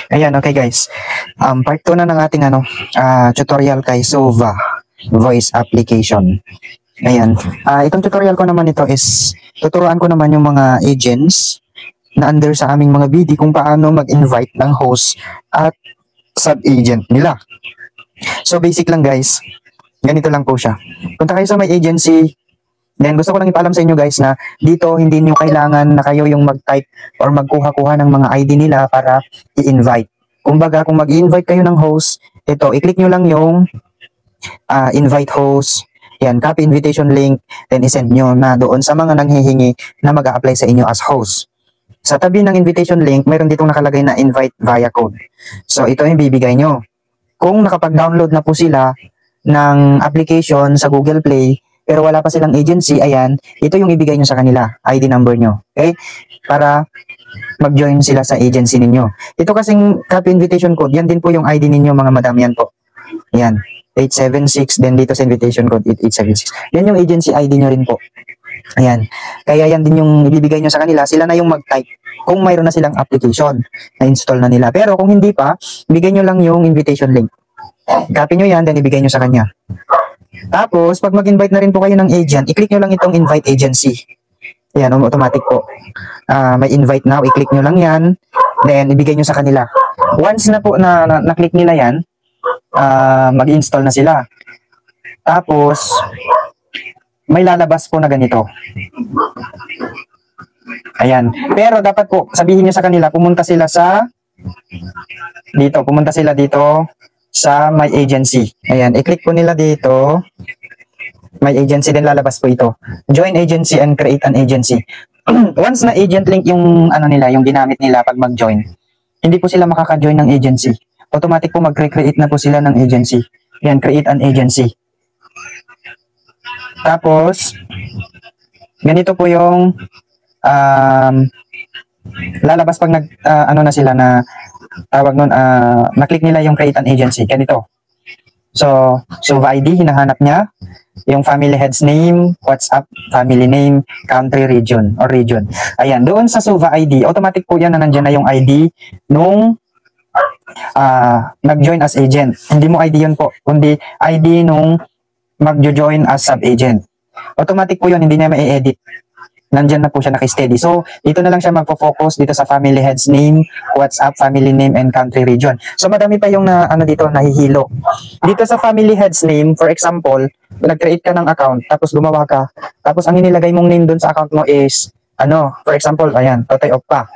Ayan, okay guys. Part 2 na ng ating tutorial kay Suva voice application. Ayan. Itong tutorial ko naman ito is tuturuan ko naman yung mga agents na under sa aming mga BD kung paano mag-invite ng host at sub-agent nila. So basic lang guys. Ganito lang po siya. Punta kayo sa may agency. Then gusto ko lang ipaalam sa inyo guys na dito hindi niyo kailangan na kayo yung mag-type or magkuha-kuha ng mga ID nila para i-invite. Kumbaga kung mag-invite kayo ng host, ito, i-click nyo lang yung invite host, yan, copy invitation link, then i-send nyo na doon sa mga nanghihingi na mag-a-apply sa inyo as host. Sa tabi ng invitation link, mayroon ditong nakalagay na invite via code. So ito yung bibigay nyo. Kung nakapag-download na po sila ng application sa Google Play, pero wala pa silang agency, ayan, ito yung ibigay nyo sa kanila, ID number nyo, okay? Para mag-join sila sa agency ninyo. Ito kasing copy invitation code, yan din po yung ID ninyo mga madam, yan po. Ayan, 876, then dito sa invitation code, 8876. Yan yung agency ID nyo rin po. Ayan, kaya yan din yung ibibigay nyo sa kanila, sila na yung mag-type kung mayroon na silang application na install na nila. Pero kung hindi pa, bigay nyo lang yung invitation link. Copy nyo yan, then ibigay nyo sa kanya. Tapos, pag mag-invite na rin po kayo ng agent, i-click nyo lang itong invite agency. Ayan, automatic po. May invite now, i-click nyo lang yan. Then, ibigay nyo sa kanila. Once na po na click nila yan, mag-install na sila. Tapos, may lalabas po na ganito. Ayan. Pero dapat po, sabihin nyo sa kanila, pumunta sila dito sa my agency. Ayan, i-click po nila dito. My agency, din lalabas po ito. Join agency and create an agency. Once na agent link yung yung ginamit nila pag mag-join, hindi po sila makaka-join ng agency. Automatic po mag-create na po sila ng agency. Ayan, create an agency. Tapos, ganito po yung lalabas pag na sila na tawag nun, na-click nila yung create an agency. Ganito. So ID, hinahanap niya. Yung family head's name, WhatsApp, family name, country, region, or region. Ayan, doon sa Suva ID, automatic po yan na nandyan na yung ID nung nag-join as agent. Hindi mo ID yun po, kundi ID nung mag-join as sub-agent. Automatic po yun, hindi niya ma-edit. Nandyan na po siya naka-steady. So, dito na lang siya magpo-focus dito sa family head's name, WhatsApp, family name, and country region. So, madami pa yung dito, nahihilo. Dito sa family head's name, for example, nag-create ka ng account, tapos gumawa ka, tapos ang inilagay mong name dun sa account mo is, for example, ayan, Totoy Okpa.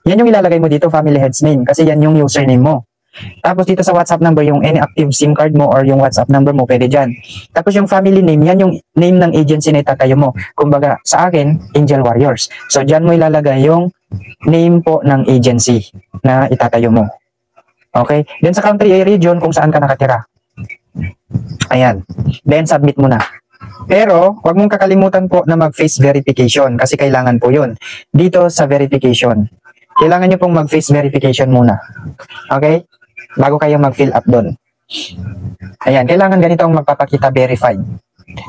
Yan yung ilalagay mo dito, family head's name, kasi yan yung username mo. Tapos dito sa WhatsApp number, yung any active SIM card mo or yung WhatsApp number mo, pwede dyan. Tapos yung family name, yan yung name ng agency na itatayo mo. Kumbaga, sa akin, Angel Warriors. So, dyan mo ilalagay yung name po ng agency na itatayo mo. Okay? Then sa country region, kung saan ka nakatira. Ayan. Then, submit mo na. Pero, huwag mong kakalimutan po na mag-face verification kasi kailangan po yun. Dito sa verification, kailangan nyo pong mag-face verification muna. Okay? Bago kayo mag-fill up doon. Ayan, kailangan ganito ang magpapakita verified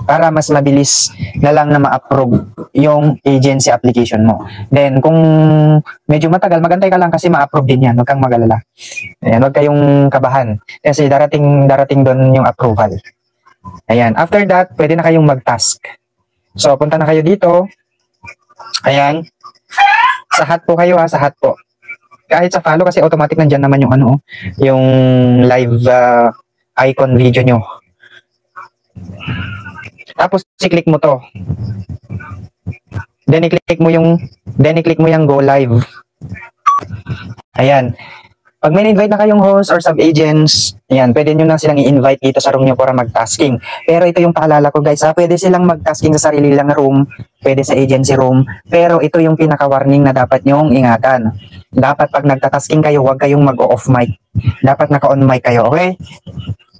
para mas mabilis na lang na ma-approve yung agency application mo. Then, kung medyo matagal, magantay ka lang kasi ma-approve din yan. Huwag kang mag-alala. Ayan, huwag kayong kabahan kasi darating doon yung approval. Ayan, after that, pwede na kayong mag-task. So, punta na kayo dito. Ayan. Sa hat po kayo sa hat po. Kahit sa follow kasi automatic nandyan naman yung yung live icon video nyo. Tapos i-click mo to. Then i-click mo yung go live. Ayan. Pag may invite na kayong host or sub-agents, ayan, pwede nyo na silang i-invite dito sa room nyo para mag-tasking. Pero ito yung paalala ko guys, pwede silang mag-tasking sa sarili lang room, pwede sa agency room, pero ito yung pinaka-warning na dapat nyong ingatan. Dapat pag nagtatasking kayo, huwag kayong mag-off mic. Dapat naka-on mic kayo, okay?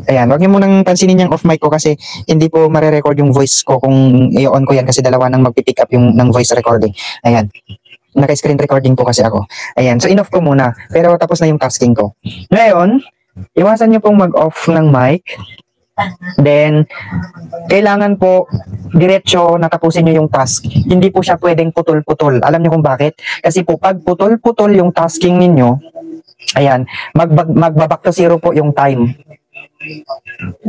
Ayan, huwag nyo munang pansinin yung off mic ko kasi hindi po mare-record yung voice ko kung i-on ko yan kasi dalawa nang magpipick up yung ng voice recording. Ayan. Naka-screen recording po kasi ako. Ayan, so in-off ko muna. Pero tapos na yung tasking ko. Ngayon, iwasan nyo pong mag-off ng mic. Then, kailangan po diretso natapusin nyo yung task. Hindi po siya pwedeng putol-putol. Alam nyo kung bakit? Kasi po pag putol-putol yung tasking ninyo, Ayan, magba-back to zero po yung time.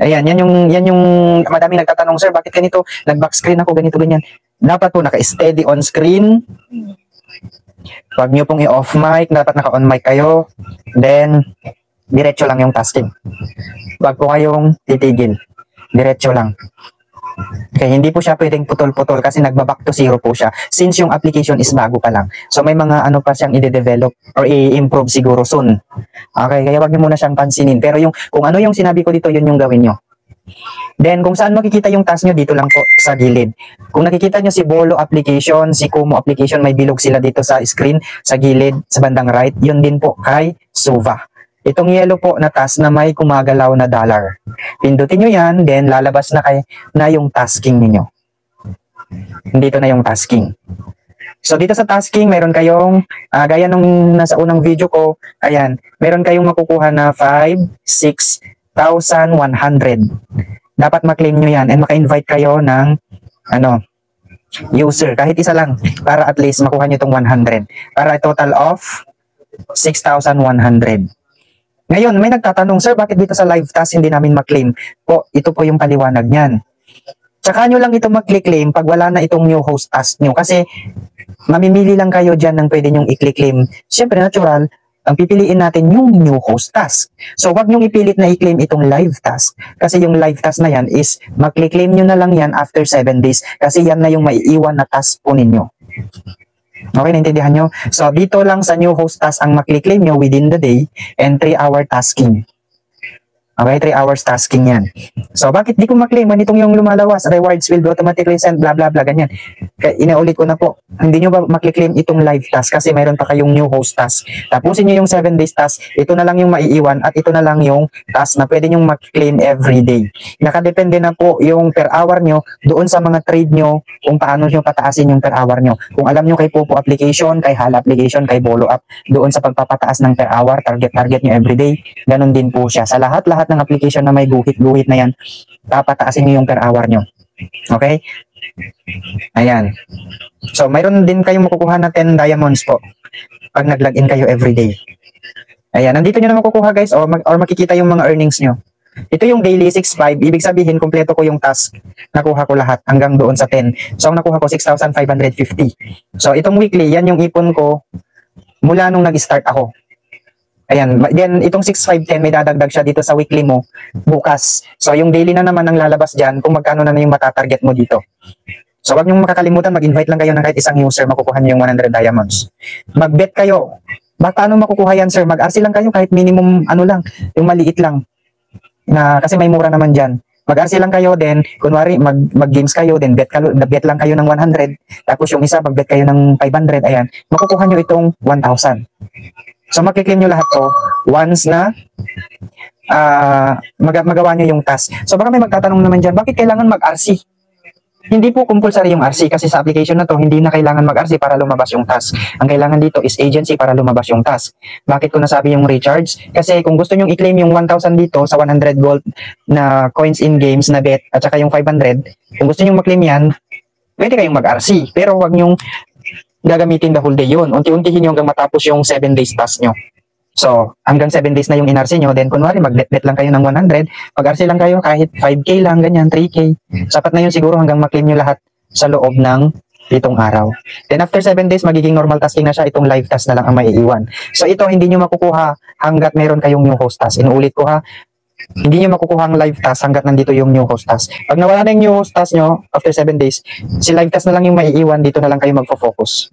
Ayan, yan yung madami nagtatanong, sir, bakit ganito? Nag-back screen ako, ganito, ganyan. Dapat po naka-steady on screen. Huwag nyo pong i-off mic, dapat naka-on mic kayo. Then, diretso lang yung tasking. Huwag po kayong titigil. Diretso lang. Okay, hindi po siya pwedeng putol-putol kasi nagba-back to zero po siya since yung application is bago pa lang. So may mga ano pa siyang i-develop or i-improve siguro soon. Okay, kaya wag niyo muna siyang pansinin. Pero yung kung ano yung sinabi ko dito, yun yung gawin niyo. Then kung saan makikita yung task niyo, dito lang po sa gilid. Kung nakikita niyo si Bolo application, si Kumu application, may bilog sila dito sa screen, sa gilid, sa bandang right, yun din po kay Suva. Itong yellow po na task na may kumagalaw na dollar. Pindutin nyo yan, then lalabas na yung tasking niyo. Dito na yung tasking. So dito sa tasking, meron kayong, gaya nung nasa unang video ko, ayan, meron kayong makukuha na 6,100. Dapat maklaim nyo yan and maka-invite kayo ng user, kahit isa lang, para at least makuha nyo itong 100. Para a total of 6,100. Ngayon, may nagtatanong, sir, bakit dito sa live task hindi namin maklaim? Po, ito po yung paliwanag niyan. Tsaka nyo lang ito mag-claim pag wala na itong new host task nyo. Kasi mamimili lang kayo dyan ng pwede nyong i-claim. Siyempre, natural, ang pipiliin natin yung new host task. So, wag nyong ipilit na i-claim itong live task. Kasi yung live task na yan is mag-claim nyo na lang yan after 7 days. Kasi yan na yung maiiwan na task po ninyo. Okay, naintindihan nyo? So, dito lang sa new host task ang makli-claim nyo within the day and 3-hour tasking. Okay, 3 hours tasking yan. So, bakit di ko maklaim? Manitong yung lumalawas, rewards will be automatically sent, blah, blah, blah, ganyan. Kaya inaulit ko na po, hindi nyo ba makli-claim itong live task kasi mayroon pa kayong new host task. Tapusin nyo yung 7 days task, ito na lang yung maiiwan at ito na lang yung task na pwede nyo makli-claim every day. Nakadepende na po yung per hour nyo doon sa mga trade nyo kung paano nyo pataasin yung per hour nyo. Kung alam nyo kay Popo application, kay Hala application, kay Bolo app, doon sa pagpapataas ng per hour, target nyo every day, ganun din po siya. Sa lahat-lahat ng application na may guhit-guhit na yan, papataasin nyo yung per hour nyo. Okay? Ayan. So, mayroon din kayong makukuha na 10 diamonds po pag nag-login kayo everyday. Ayan. Nandito nyo na makukuha guys or makikita yung mga earnings nyo. Ito yung daily 6.5. Ibig sabihin, kompleto ko yung task. Nakuha ko lahat hanggang doon sa 10. So, ang nakuha ko 6,550. So, itong weekly, yan yung ipon ko mula nung nag-start ako. Ayan, then itong 6,510 may dadagdag siya dito sa weekly mo bukas. So yung daily na naman ang lalabas dyan kung magkano na yung matatarget mo dito. So wag niyong makakalimutan, mag-invite lang kayo ng kahit isang user, makukuha niyo yung 100 diamonds. Mag-bet kayo. Paano makukuha yan, sir? Mag-RC lang kayo kahit minimum lang, yung maliit lang. Kasi may mura naman dyan. Mag-RC lang kayo, then kunwari mag-games kayo, then bet lang kayo ng 100. Tapos yung isa, mag-bet kayo ng 500, ayan. Makukuha niyo itong 1,000. So, makiklaim nyo lahat to once na magawa nyo yung task. So, baka may magtatanong naman dyan, bakit kailangan mag-RC? Hindi po compulsory yung RC kasi sa application na to, hindi na kailangan mag-RC para lumabas yung task. Ang kailangan dito is agency para lumabas yung task. Bakit ko nasabi yung recharge? Kasi kung gusto nyo i-claim yung 1,000 dito sa 100 gold na coins in games na bet at saka yung 500, kung gusto nyo mag-claim yan, pwede kayong mag-RC. Pero wag nyong gagamitin the whole day yun. Unti-untihin nyo hanggang matapos yung 7 days task nyo. So, hanggang 7 days na yung in-RC nyo, then kunwari mag-bet lang kayo ng 100, mag-RC lang kayo kahit 5K lang, ganyan, 3K. Sapat na yun siguro hanggang maklaim nyo lahat sa loob ng 7 araw. Then after 7 days, magiging normal tasking na siya, itong live task na lang ang maiiwan. So ito, hindi nyo makukuha hanggat meron kayong new host task. Inuulit ko ha, hindi nyo makukuha ang live task hanggat nandito yung new host task. Pag nawala na yung new host task nyo, after 7 days, si live task na lang yung maiiwan, dito na lang kayo magfo-focus.